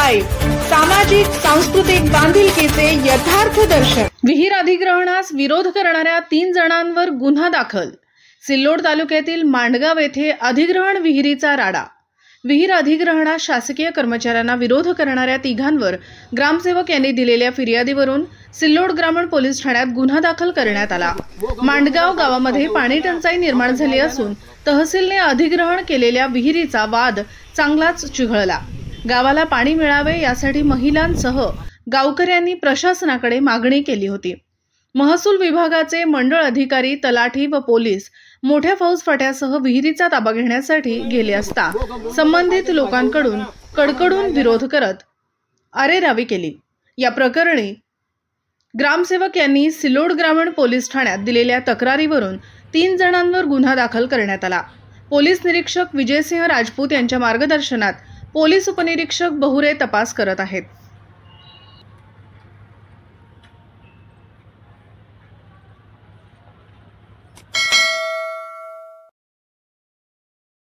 Live, सामाजिक सांस्कृतिक बांधिलकीचे यथार्थ दर्शन। विहीर अधिग्रहणास विरोध करणाऱ्या 3 जणांवर गुन्हा दाखल। सिल्लोड तालुक्यातील मांडगाव येथे अधिग्रहण विहिरीचा राडा। विहीर अधिग्रहणास शासकीय कर्मचाऱ्यांना विरोध करणाऱ्या 3घांवर ग्रामसेवक यांनी दिलेल्या फिर्यादीवरून सिल्लोड ग्रामीण पोलीस ठाण्यात गुन्हा दाखल करण्यात आला। मांडगाव गावामध्ये पाणी टंचाई निर्माण झाली असून तहसीलने अधिग्रहण केलेल्या विहिरीचा वाद चांगलाच चिघळला। गावाला पाणी मिळावे यासाठी महिलांसह गावकऱ्यांनी प्रशासनाकडे मागणी केली होती। महसूल विभागाचे मंडळ अधिकारी, तलाठी व पोलीस मोठ्या फौजफाट्यासह विहिरीचा ताबा घेण्यासाठी गेले असता संबंधित लोकांकडून कडकडून विरोध करत अरेरावी केली। या प्रकरणी ग्रामसेवक यांनी सिल्लोड ग्रामीण पोलीस ठाण्यात दिलेल्या तक्रारीवरून 3 जणांवर गुन्हा दाखल करण्यात आला। पोलीस निरीक्षक विजयसिंह राजपूत यांच्या मार्गदर्शनात पोलीस उपनिरीक्षक बहुरे तपास करत आहेत।